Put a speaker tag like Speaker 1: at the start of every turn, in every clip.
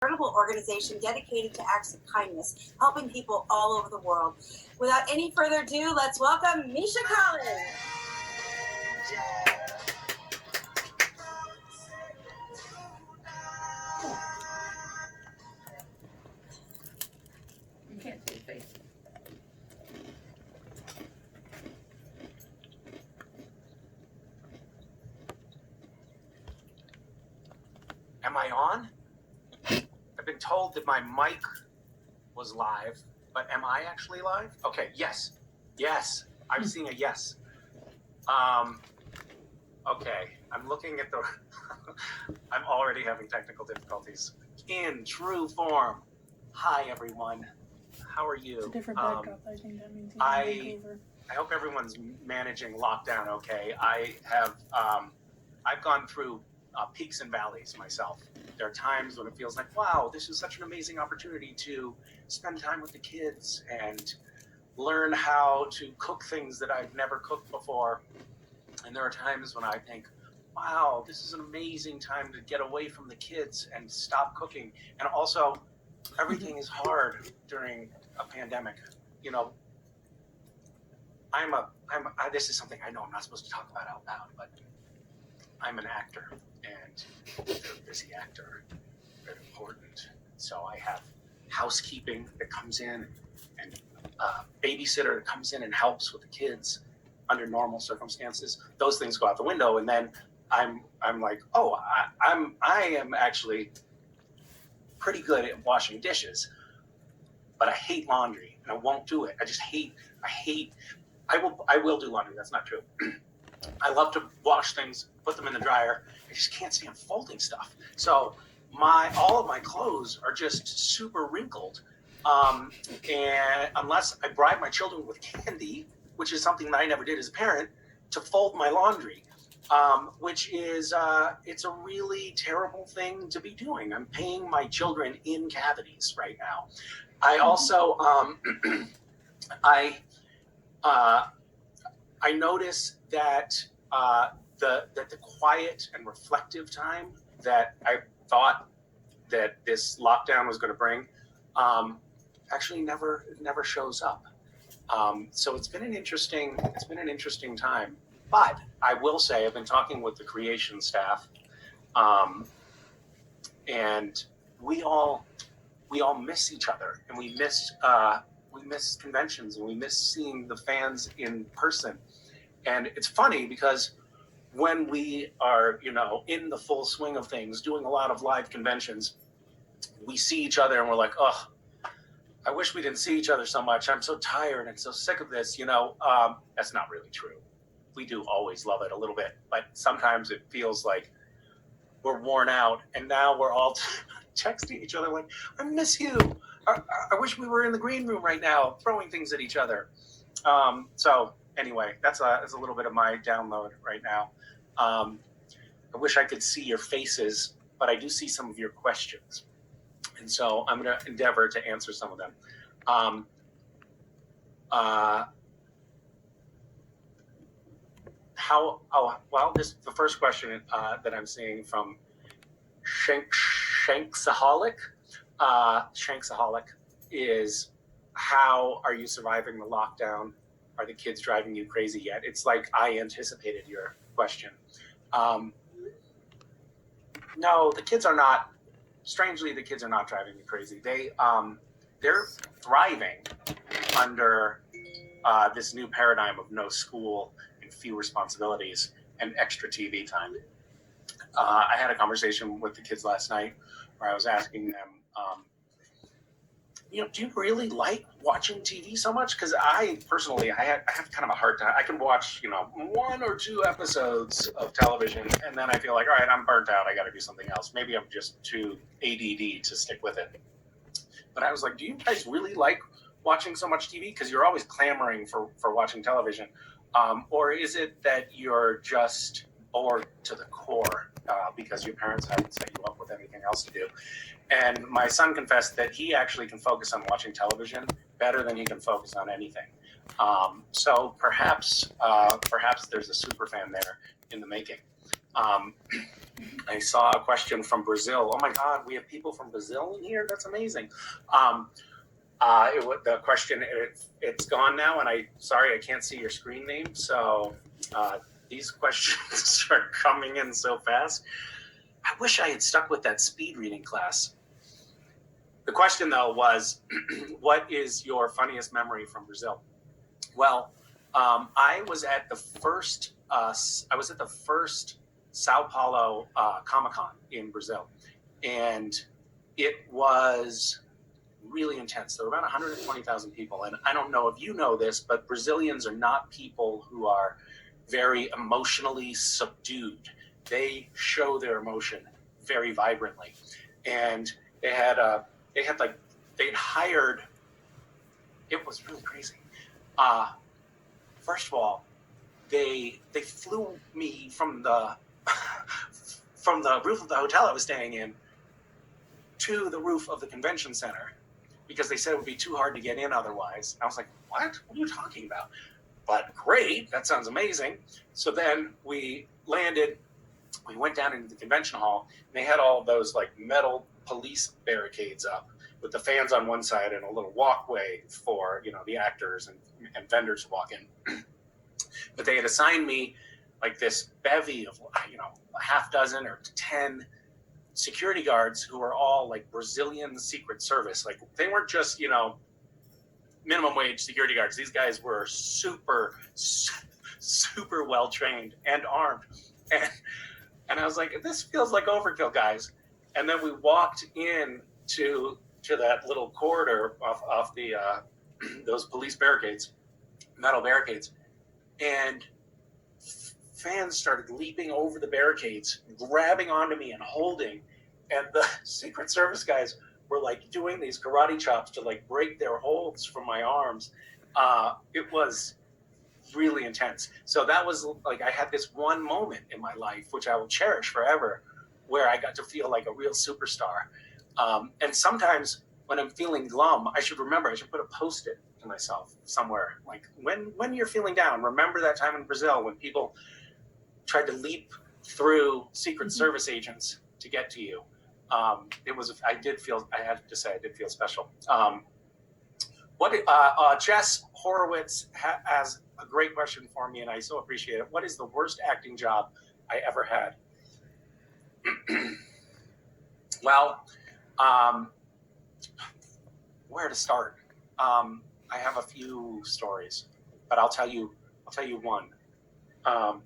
Speaker 1: charitable organization dedicated to acts of kindness, helping people all over the world. Without any further ado, let's welcome Misha Collins.
Speaker 2: You can't see his face.
Speaker 3: Am I on? I've been told that my mic was live, but am I actually live? Okay, yes. Yes. I'm seeing a yes. Okay, I'm looking at the... I'm already having technical difficulties. In true form. Hi, everyone. How are you?
Speaker 2: It's a different backdrop. I think that means
Speaker 3: I hope everyone's managing lockdown okay. I've gone through peaks and valleys myself. There are times when it feels like, wow, this is such an amazing opportunity to spend time with the kids and learn how to cook things that I've never cooked before. And there are times when I think, wow, this is an amazing time to get away from the kids and stop cooking. And also, everything is hard during a pandemic. You know, this is something I know I'm not supposed to talk about out loud, but I'm an actor, and a very busy actor, very important. So I have housekeeping that comes in, and a babysitter that comes in and helps with the kids under normal circumstances. Those things go out the window, and then I'm like, oh, I am actually pretty good at washing dishes, but I hate laundry, and I won't do it. I will do laundry. That's not true. I love to wash things, put them in the dryer. I just can't stand folding stuff. So all of my clothes are just super wrinkled. And unless I bribe my children with candy, which is something that I never did as a parent, to fold my laundry, which is, it's a really terrible thing to be doing. I'm paying my children in cavities right now. I also, I notice that the quiet and reflective time that I thought that this lockdown was going to bring actually never shows up. So it's been an interesting time. But I will say I've been talking with the creation staff, and we all miss each other, and we miss conventions, and we miss seeing the fans in person. And it's funny because when we are, in the full swing of things, doing a lot of live conventions, we see each other and we're like, oh, I wish we didn't see each other so much. I'm so tired and so sick of this, That's not really true. We do always love it a little bit, but sometimes it feels like we're worn out, and now we're all texting each other like, I miss you. I wish we were in the green room right now throwing things at each other. So anyway, that's a little bit of my download right now. I wish I could see your faces, but I do see some of your questions. And so I'm going to endeavor to answer some of them. The first question that I'm seeing from Shanksaholic is, how are you surviving the lockdown? Are the kids driving you crazy yet? It's like I anticipated your question. No, the kids are not. Strangely, the kids are not driving me crazy. They're thriving under this new paradigm of no school and few responsibilities and extra TV time. I had a conversation with the kids last night where I was asking them, do you really like watching TV so much? Because I personally, I have kind of a hard time. I can watch, 1 or 2 episodes of television, and then I feel like, all right, I'm burnt out. I got to do something else. Maybe I'm just too ADD to stick with it. But I was like, do you guys really like watching so much TV? Because you're always clamoring for watching television. Or is it that you're just bored to the core because your parents haven't set you up with anything else to do? And my son confessed that he actually can focus on watching television better than he can focus on anything. So perhaps there's a super fan there in the making. I saw a question from Brazil. Oh my God, we have people from Brazil in here. That's amazing. The question, it's gone now, and sorry, I can't see your screen name. So these questions are coming in so fast. I wish I had stuck with that speed reading class. The question though was, what is your funniest memory from Brazil? Well, I was at the first Sao Paulo Comic-Con in Brazil, and it was really intense. There were about 120,000 people, and I don't know if you know this, but Brazilians are not people who are very emotionally subdued. They show their emotion very vibrantly, and they'd hired. It was really crazy. First of all, they flew me from the roof of the hotel I was staying in to the roof of the convention center because they said it would be too hard to get in otherwise. I was like, what are you talking about? But great, that sounds amazing. So then we landed, we went down into the convention hall, and they had all of those like metal police barricades up with the fans on one side and a little walkway for, the actors and vendors to walk in. But they had assigned me like this bevy of, a half dozen or 10 security guards who were all like Brazilian Secret Service. Like they weren't just, minimum wage security guards. These guys were super well trained and armed. And I was like, this feels like overkill, guys. And then we walked in to that little corridor off the those police barricades, metal barricades, and fans started leaping over the barricades, grabbing onto me and holding. And the Secret Service guys were like doing these karate chops to like break their holds from my arms. It was really intense. So that was like, I had this one moment in my life, which I will cherish forever, where I got to feel like a real superstar. And sometimes when I'm feeling glum, I should put a Post-it to myself somewhere. Like when you're feeling down, remember that time in Brazil when people tried to leap through Secret Service agents to get to you. I had to say, I did feel special. Jess Horowitz has a great question for me, and I so appreciate it. What is the worst acting job I ever had? Well, where to start? I have a few stories, but I'll tell you one. It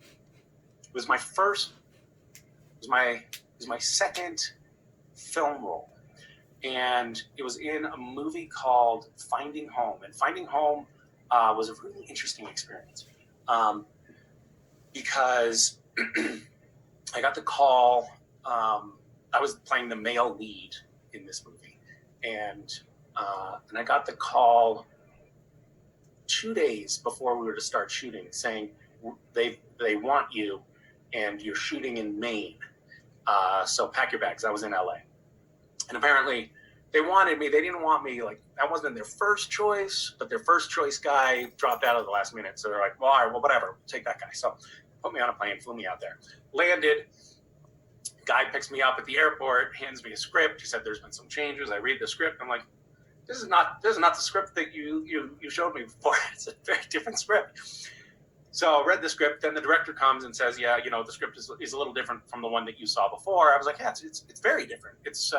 Speaker 3: was my second film role, and it was in a movie called Finding Home. And Finding Home was a really interesting experience because I got the call. I was playing the male lead in this movie, and I got the call 2 days before we were to start shooting, saying they want you, and you're shooting in Maine. So pack your bags. I was in LA, and apparently they wanted me. They didn't want me, like, that wasn't their first choice, but their first choice guy dropped out at the last minute. So they're like, well, all right, well, whatever, take that guy. So put me on a plane, flew me out there, landed. Guy picks me up at the airport, hands me a script. He said, there's been some changes. I read the script. I'm like, this is not the script that you showed me before. It's a very different script. So I read the script, then the director comes and says, yeah, the script is a little different from the one that you saw before. I was like, yeah, it's very different. It's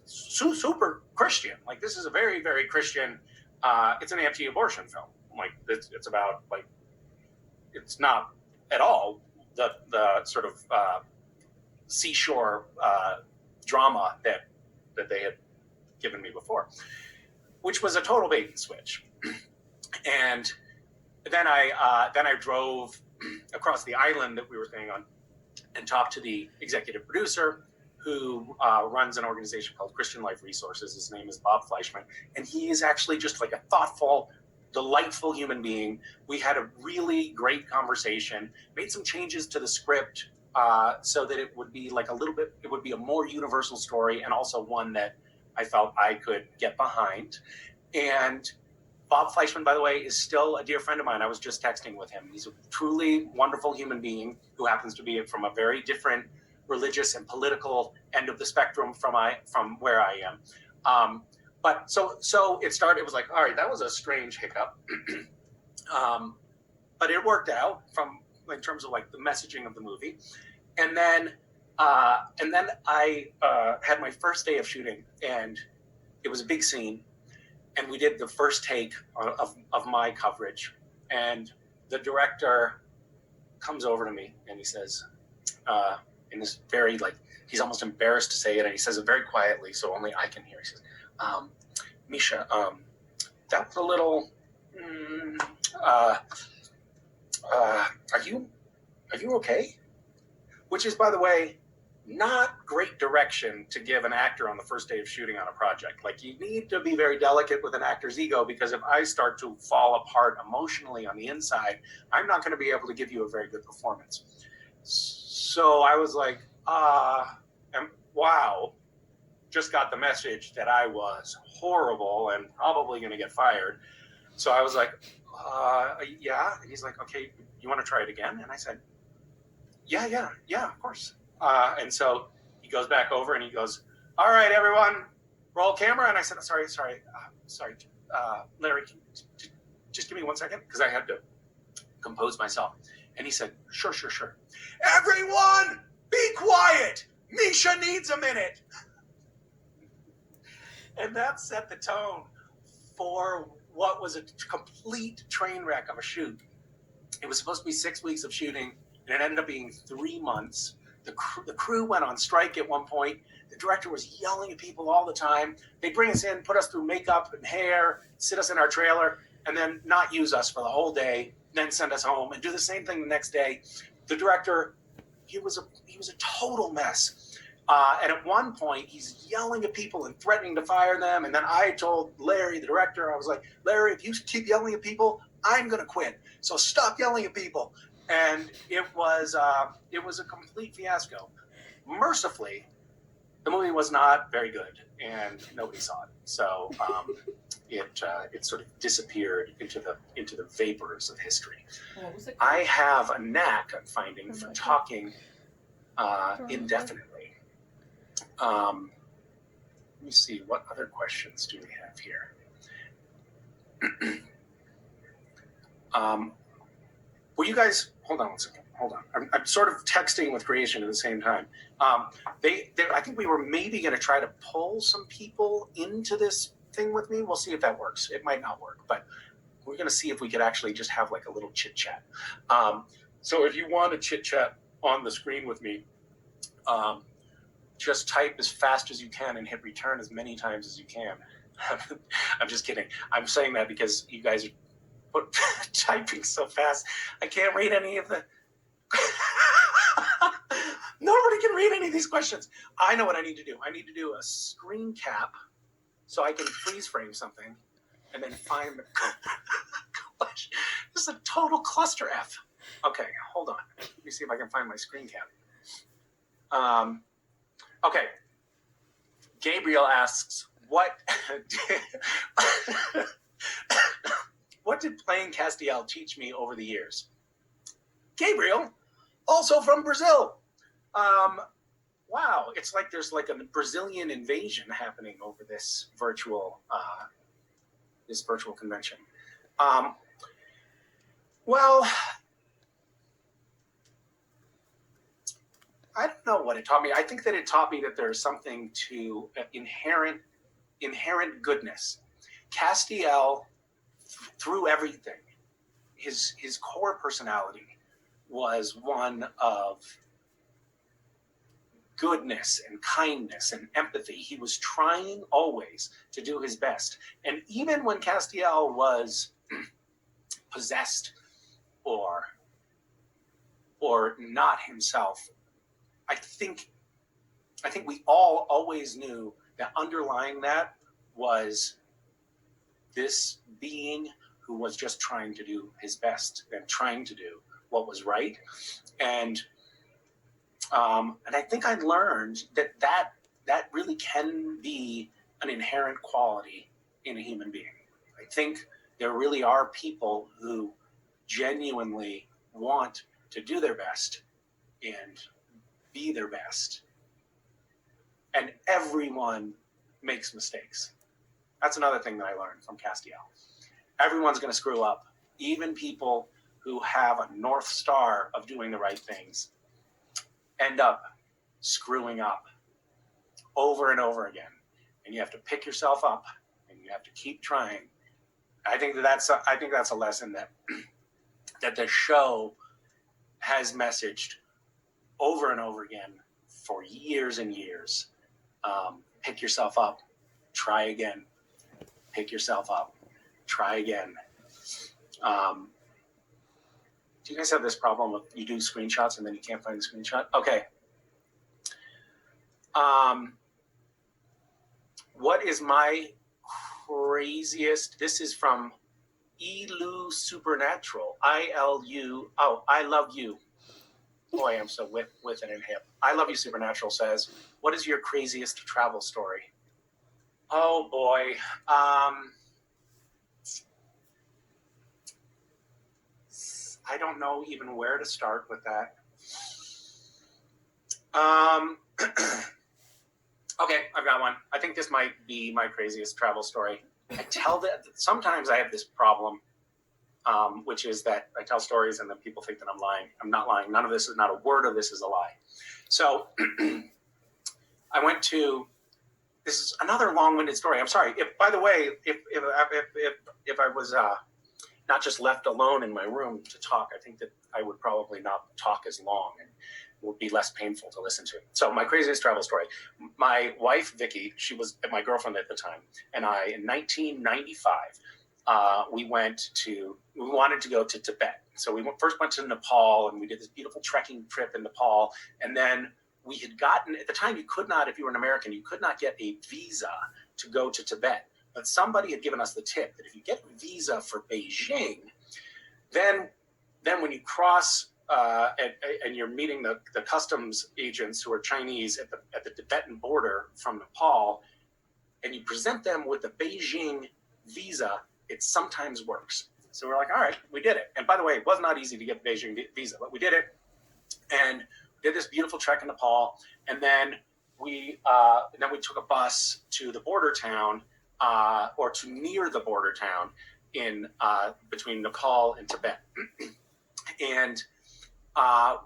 Speaker 3: super Christian. Like, this is a very, very Christian, it's an anti-abortion film. Like, it's about, like, it's not at all the sort of seashore drama that they had given me before, which was a total bait and switch. And then I drove across the island that we were staying on and talked to the executive producer, who runs an organization called Christian Life Resources. His name is Bob Fleischman, and he is actually just like a thoughtful, delightful human being. We had a really great conversation, made some changes to the script so that it would be like it would be a more universal story, and also one that I felt I could get behind. And Bob Fleischman, by the way, is still a dear friend of mine. I was just texting with him. He's a truly wonderful human being who happens to be from a very different religious and political end of the spectrum from where I am. But so it started. It was like, all right, that was a strange hiccup, but it worked out in terms of like the messaging of the movie, and then I had my first day of shooting, and it was a big scene, and we did the first take of my coverage, and the director comes over to me and he says, in this very, like, he's almost embarrassed to say it, and he says it very quietly so only I can hear. He says, Misha, that was a little, are you okay? Which is, by the way, not great direction to give an actor on the first day of shooting on a project. Like, you need to be very delicate with an actor's ego, because if I start to fall apart emotionally on the inside, I'm not going to be able to give you a very good performance. So I was like, and wow, just got the message that I was horrible and probably going to get fired. So I was like, yeah. And he's like, okay, you want to try it again? And I said, yeah, of course. And so he goes back over and he goes, all right, everyone, roll camera. And I said, sorry, Larry, just give me 1 second, because I had to compose myself. And he said, sure. Everyone, be quiet. Misha needs a minute. And that set the tone for what was a complete train wreck of a shoot. It was supposed to be 6 weeks of shooting, and it ended up being 3 months. The crew went on strike at one point. The director was yelling at people all the time. They'd bring us in, put us through makeup and hair, sit us in our trailer, and then not use us for the whole day, then send us home and do the same thing the next day. The director, he was a total mess. And at one point, he's yelling at people and threatening to fire them. And then I told Larry, the director, I was like, Larry, if you keep yelling at people, I'm going to quit. So stop yelling at people. And it was a complete fiasco. Mercifully, the movie was not very good, and nobody saw it. So it sort of disappeared into the vapors of history.
Speaker 2: What was it?
Speaker 3: I have a knack, I'm finding, for talking indefinitely. Let me see, what other questions do we have here? Will you guys hold on 1 second? Hold on. I'm sort of texting with creation at the same time. I think we were maybe going to try to pull some people into this thing with me. We'll see if that works. It might not work, but we're going to see if we could actually just have like a little chit chat. So if you want to chit chat on the screen with me, just type as fast as you can and hit return as many times as you can. I'm just kidding. I'm saying that because you guys are typing so fast. I can't read any of the... Nobody can read any of these questions. I know what I need to do. I need to do a screen cap so I can freeze frame something and then find the question. This is a total cluster F. Okay, hold on. Let me see if I can find my screen cap. Okay. Gabriel asks, what did playing Castiel teach me over the years? Gabriel, also from Brazil. Wow, it's like there's like a Brazilian invasion happening over this virtual convention. Well, I don't know what it taught me. I think that it taught me that there's something to inherent goodness. Castiel, through everything, his core personality was one of goodness and kindness and empathy. He was trying always to do his best. And even when Castiel was possessed or not himself, I think we all always knew that underlying that was this being who was just trying to do his best and trying to do what was right. And I think I learned that really can be an inherent quality in a human being. I think there really are people who genuinely want to do their best and be their best. And everyone makes mistakes. That's another thing that I learned from Castiel. Everyone's going to screw up. Even people who have a North Star of doing the right things end up screwing up over and over again. And you have to pick yourself up and you have to keep trying. I think that's a lesson that that the show has messaged over and over again for years and years. Pick yourself up, try again. Pick yourself up, try again. Do you guys have this problem with you do screenshots and then you can't find the screenshot? Okay. What is my craziest? This is from Ilu Supernatural. ILU. Oh, I love you. Boy, I'm so with it and hip. I love you, Supernatural says. What is your craziest travel story? Oh boy. I don't know even where to start with that. Okay, I've got one. I think this might be my craziest travel story. I tell that sometimes I have this problem, which is that I tell stories and then people think that I'm lying. I'm not lying. None of this is, not a word of this is a lie. So I went to, this is another long-winded story. I'm sorry. By the way, if I was not just left alone in my room to talk, I think that I would probably not talk as long and it would be less painful to listen to. So my craziest travel story. My wife, Vicky, she was my girlfriend at the time, and I, in 1995, we wanted to go to Tibet. So we first went to Nepal, and we did this beautiful trekking trip in Nepal. And then we had gotten, at the time, you could not, if you were an American, you could not get a visa to go to Tibet. But somebody had given us the tip that if you get a visa for Beijing, then when you cross and you're meeting the customs agents who are Chinese at the Tibetan border from Nepal, and you present them with the Beijing visa, it sometimes works. So we're like, all right, we did it. And by the way, it was not easy to get the Beijing visa, but we did it. And we did this beautiful trek in Nepal. And then we took a bus to the border town, or to near the border town in between Nepal and Tibet. And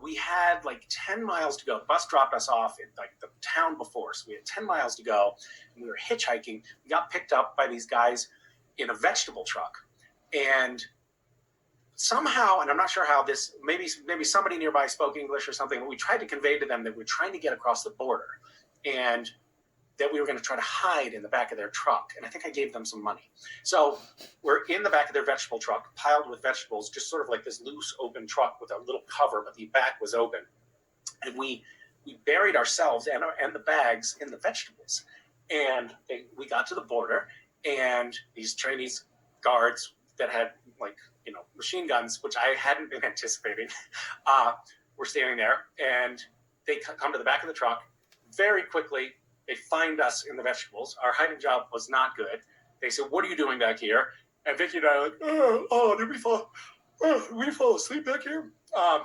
Speaker 3: we had like 10 miles to go. The bus dropped us off in like the town before. So we had 10 miles to go, and we were hitchhiking. We got picked up by these guys in a vegetable truck. And somehow, and I'm not sure how this, maybe somebody nearby spoke English or something, but we tried to convey to them that we're trying to get across the border and that we were going to try to hide in the back of their truck. And I think I gave them some money. So we're in the back of their vegetable truck, piled with vegetables, just sort of like this loose open truck with a little cover, but the back was open. And we buried ourselves and the bags in the vegetables. And we got to the border, and these Chinese guards that had machine guns, which I hadn't been anticipating, were standing there, and they come to the back of the truck. Very quickly, they find us in the vegetables. Our hiding job was not good. They said, "What are you doing back here?" And Vicky and I are like, did we fall asleep back here? And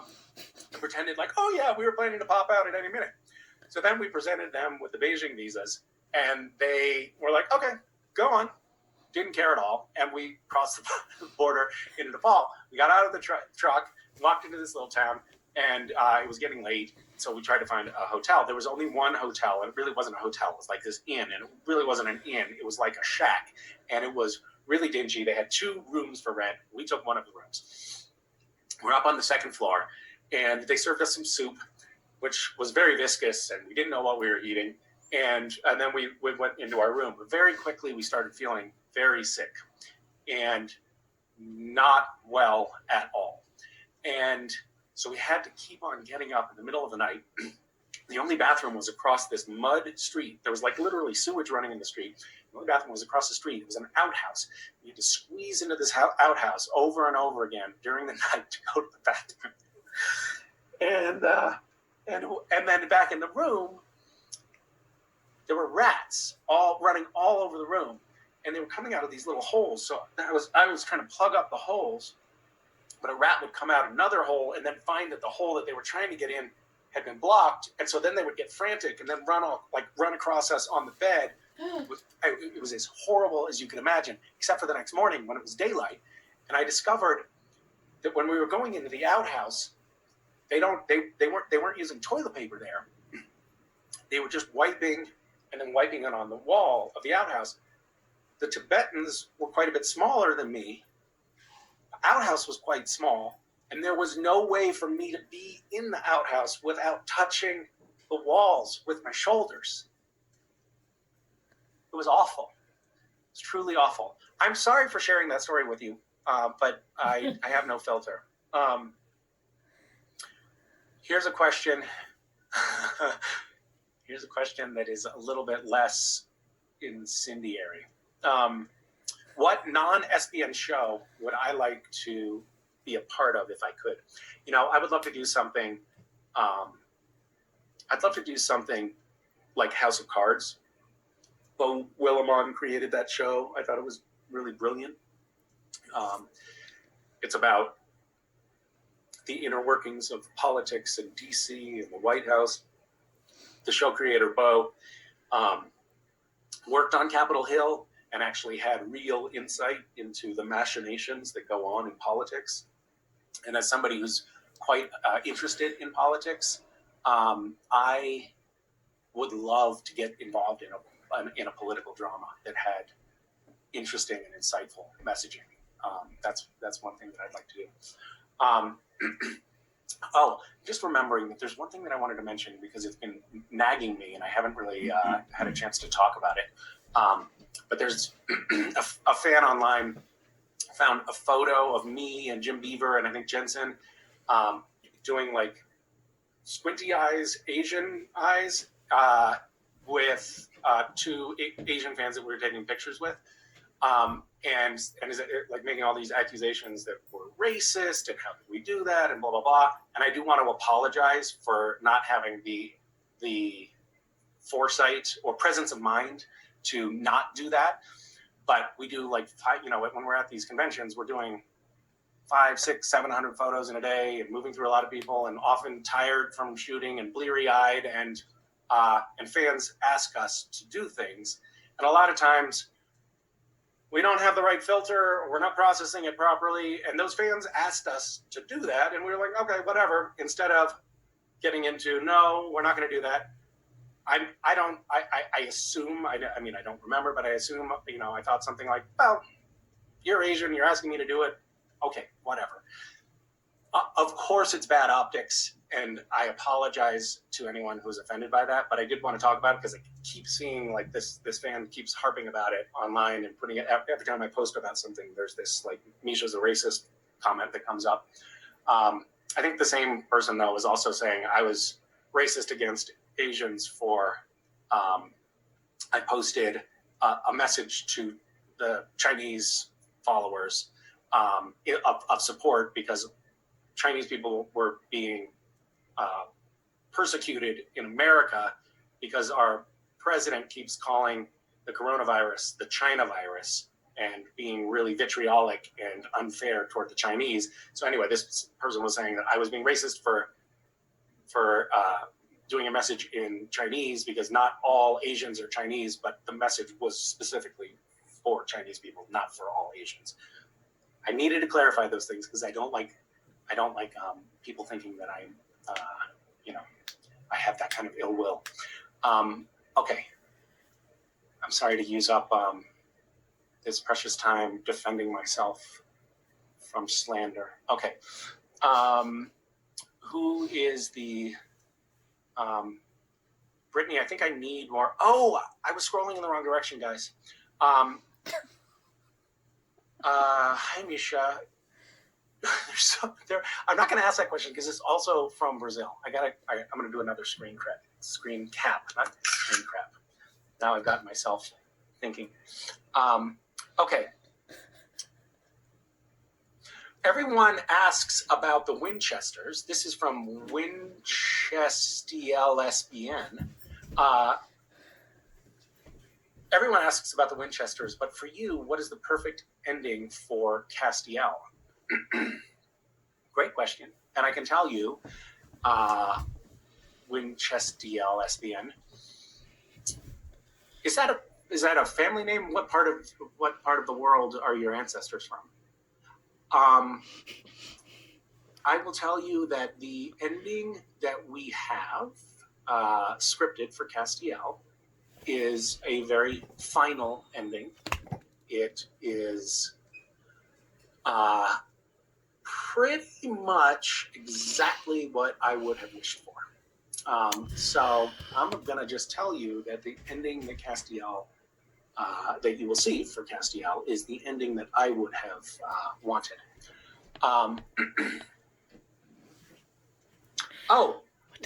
Speaker 3: pretended like, oh yeah, we were planning to pop out at any minute. So then we presented them with the Beijing visas, and they were like, okay, go on. Didn't care at all. And we crossed the border into Nepal. We got out of the truck, walked into this little town, and it was getting late. So we tried to find a hotel. There was only one hotel, and it really wasn't a hotel. It was like this inn, and it really wasn't an inn. It was like a shack, and it was really dingy. They had 2 rooms for rent. We took one of the rooms. We're up on the second floor, and they served us some soup, which was very viscous, and we didn't know what we were eating. And then we went into our room. But very quickly, we started feeling very sick and not well at all. And so we had to keep on getting up in the middle of the night. The only bathroom was across this mud street. There was like literally sewage running in the street. The only bathroom was across the street. It was an outhouse. We had to squeeze into this outhouse over and over again during the night to go to the bathroom. And then back in the room, there were rats all running all over the room. and they were coming out of these little holes. So I was trying to plug up the holes, but a rat would come out another hole and then find that the hole that they were trying to get in had been blocked. And so then they would get frantic and then run across us on the bed. It was as horrible as you can imagine, except for the next morning when it was daylight. And I discovered that when we were going into the outhouse, they weren't using toilet paper there. They were just wiping and then wiping it on the wall of the outhouse. The Tibetans were quite a bit smaller than me. The outhouse was quite small, and there was no way for me to be in the outhouse without touching the walls with my shoulders. It was awful. It's truly awful. I'm sorry for sharing that story with you, but I have no filter. Here's a question. Here's a question that is a little bit less incendiary. What non-SBN show would I like to be a part of if I could? I would love to do something. I'd love to do something like House of Cards. Bo Willimon created that show. I thought it was really brilliant. It's about the inner workings of politics in DC and the White House. The show creator, Bo, worked on Capitol Hill and actually had real insight into the machinations that go on in politics. And as somebody who's quite interested in politics, I would love to get involved in a political drama that had interesting and insightful messaging. That's one thing that I'd like to do. Just remembering that there's one thing that I wanted to mention because it's been nagging me and I haven't really had a chance to talk about it. But there's a fan online found a photo of me and Jim Beaver and I think Jensen doing like squinty eyes, Asian eyes with two Asian fans that we were taking pictures with. And is it like making all these accusations that we're racist and how could we do that and blah, blah, blah. And I do want to apologize for not having the foresight or presence of mind to not do that. But we do when we're at these conventions, we're doing 500, 600, 700 photos in a day and moving through a lot of people and often tired from shooting and bleary eyed and fans ask us to do things. And a lot of times we don't have the right filter, or we're not processing it properly. And those fans asked us to do that. And we were like, okay, whatever. Instead of getting into, no, we're not going to do that. I assume, I don't remember, but I assume, I thought something like, well, you're Asian, you're asking me to do it. Okay, whatever. Of course it's bad optics. And I apologize to anyone who's offended by that, but I did want to talk about it because I keep seeing like this fan keeps harping about it online and putting it every time I post about something. There's this like Misha's a racist comment that comes up. I think the same person though was also saying I was racist against Asians for I posted a message to the Chinese followers of support because Chinese people were being persecuted in America because our president keeps calling the coronavirus the China virus and being really vitriolic and unfair toward the Chinese. So anyway, this person was saying that I was being racist for doing a message in Chinese because not all Asians are Chinese, but the message was specifically for Chinese people, not for all Asians. I needed to clarify those things because I don't like people thinking that I'm I have that kind of ill will. Okay. I'm sorry to use up this precious time defending myself from slander. Okay. Who is the Brittany? I think I need more. Oh, I was scrolling in the wrong direction, guys. Hi, Misha. I'm not going to ask that question because it's also from Brazil. I'm going to do another screen cap, not screen crap. Now I've got myself thinking. Okay. Everyone asks about the Winchesters. This is from Winchester SBN. everyone asks about the Winchesters, but for you, what is the perfect ending for Castiel? Great question. And I can tell you, Winchestiel SBN. Is that a family name? What part of the world are your ancestors from? I will tell you that the ending that we have scripted for Castiel is a very final ending. It is pretty much exactly what I would have wished for. So I'm going to just tell you that the ending that Castiel, that you will see for Castiel, is the ending that I would have wanted.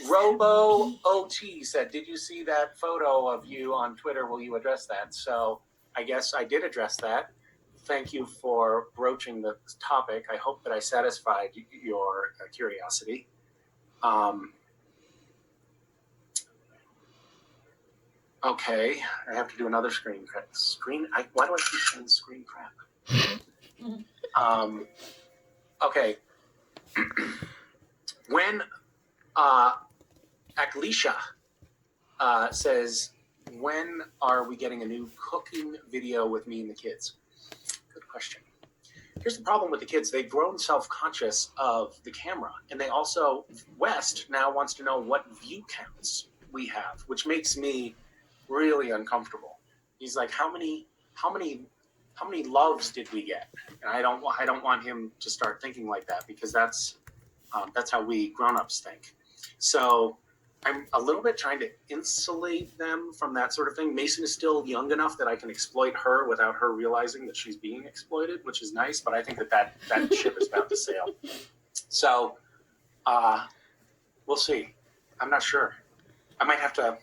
Speaker 3: Robo OT said, did you see that photo of you on Twitter? Will you address that? So I guess I did address that. Thank you for broaching the topic. I hope that I satisfied your curiosity. Okay, I have to do another screen crap. Why do I keep saying screen crap? Okay. When Aklisha says, when are we getting a new cooking video with me and the kids? Good question. Here's the problem with the kids. They've grown self-conscious of the camera. And they also, West now wants to know what view counts we have, which makes me really uncomfortable. He's like, how many loves did we get? And I don't want him to start thinking like that, because that's how we grown-ups think. So I'm a little bit trying to insulate them from that sort of thing. Mason is still young enough that I can exploit her without her realizing that she's being exploited, which is nice, but I think that ship is about to sail. So we'll see. I'm not sure. I might have to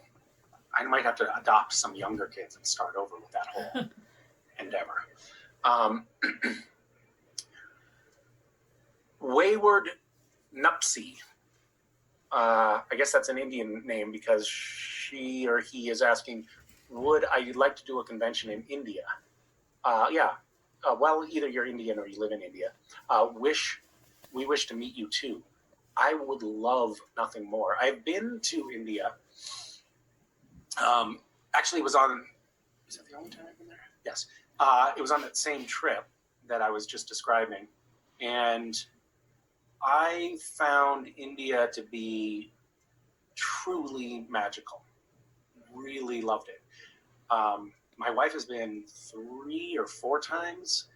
Speaker 3: adopt some younger kids and start over with that whole endeavor. Wayward Nupsy. I guess that's an Indian name, because she or he is asking, would I like to do a convention in India? Yeah. Well, either you're Indian or you live in India. We wish to meet you too. I would love nothing more. I've been to India. Actually, it was on. Is that the only time I've been there? Yes. It was on that same trip that I was just describing, and I found India to be truly magical. Really loved it. My wife has been 3 or 4 times.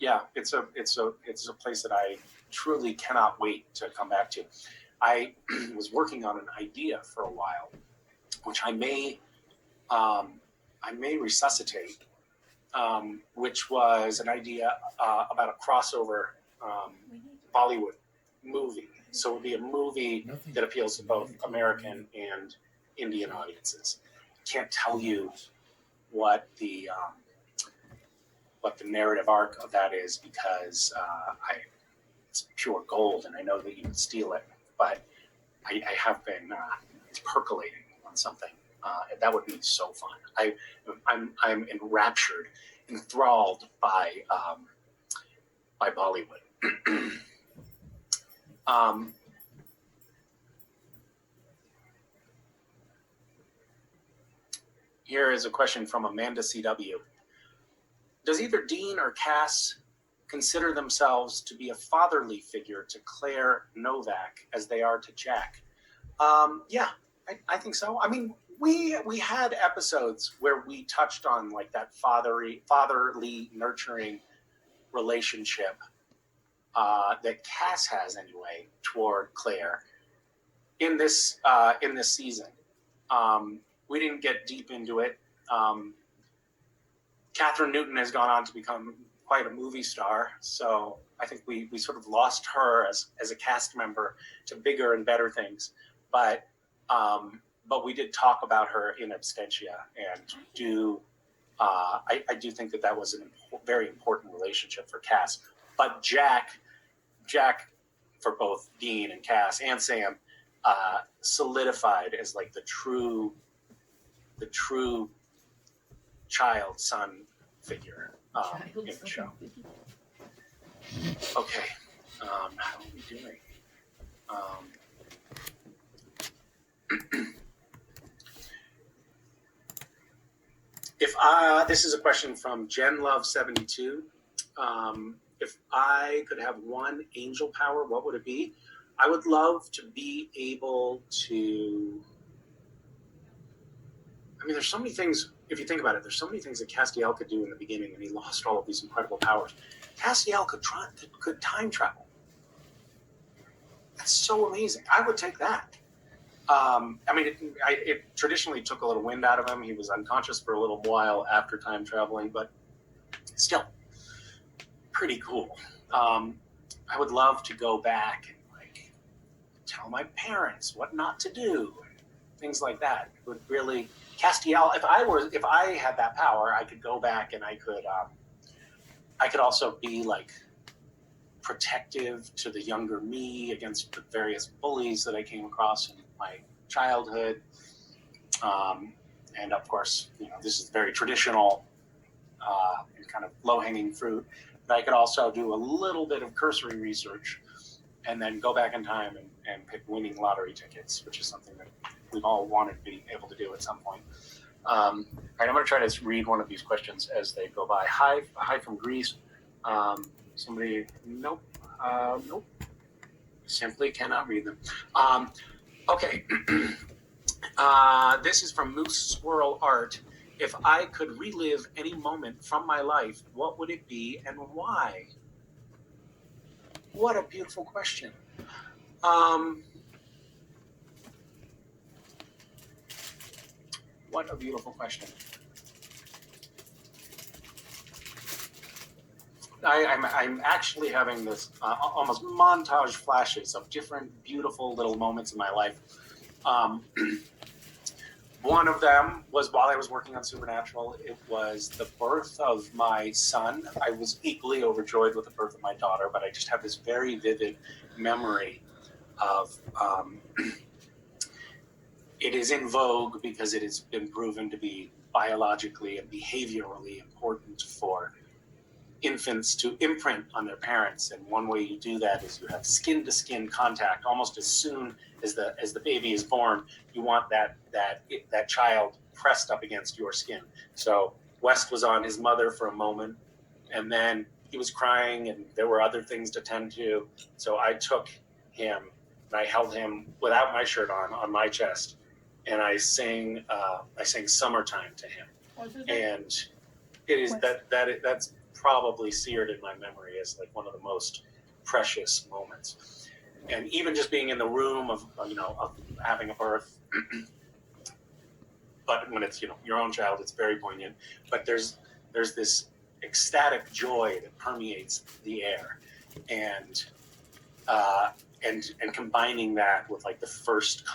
Speaker 3: Yeah, it's a place that I truly cannot wait to come back to. I was working on an idea for a while, which I may resuscitate, which was an idea about a crossover Bollywood movie. So it would be a movie that appeals to both American and Indian audiences. Can't tell you what the narrative arc of that is, because it's pure gold, and I know that you would steal it. But I have been percolating on something. That would be so fun. I'm enraptured, enthralled by Bollywood. Here is a question from Amanda CW. Does either Dean or Cass consider themselves to be a fatherly figure to Claire Novak as they are to Jack? Yeah, I think so. I mean, we had episodes where we touched on like that fatherly nurturing relationship that Cass has anyway toward Claire in this season. We didn't get deep into it. Catherine Newton has gone on to become quite a movie star, so I think we sort of lost her as a cast member to bigger and better things. But we did talk about her in absentia, and I do think that was a very important relationship for Cass. But Jack, for both Dean and Cass and Sam, solidified as like the true the true son figure in the show. Okay, how are we doing? This is a question from GenLove72. If I could have one angel power, what would it be? I would love to be able to. I mean, there's so many things. If you think about it, there's so many things that Castiel could do in the beginning, and he lost all of these incredible powers. Castiel could time travel. That's so amazing. I would take that. I mean, it traditionally took a little wind out of him. He was unconscious for a little while after time traveling, but still pretty cool. I would love to go back and like tell my parents what not to do, things like that. It would really Castiel. If I had that power, I could go back and I could also be like protective to the younger me against the various bullies that I came across in my childhood. And of course, this is very traditional and kind of low-hanging fruit. But I could also do a little bit of cursory research and then go back in time and pick winning lottery tickets, which is something that we've all wanted to be able to do at some point. All right, I'm going to try to read one of these questions as they go by. Hi from Greece. Somebody, nope. Simply cannot read them. Okay. This is from Moose Swirl Art. If I could relive any moment from my life, what would it be and why? What a beautiful question. What a beautiful question. I'm actually having this almost montage flashes of different beautiful little moments in my life. One of them was while I was working on Supernatural. It was the birth of my son. I was equally overjoyed with the birth of my daughter, but I just have this very vivid memory of it is in vogue because it has been proven to be biologically and behaviorally important for infants to imprint on their parents, and one way you do that is you have skin-to-skin contact almost as soon as the baby is born. You want that child pressed up against your skin. So West was on his mother for a moment, and then he was crying, and there were other things to tend to. So I took him and I held him without my shirt on my chest, and I sang "Summertime" to him, and it is that's probably seared in my memory as like one of the most precious moments. And even just being in the room of having a birth, but when it's your own child, it's very poignant. But there's this ecstatic joy that permeates the air, and combining that with like the first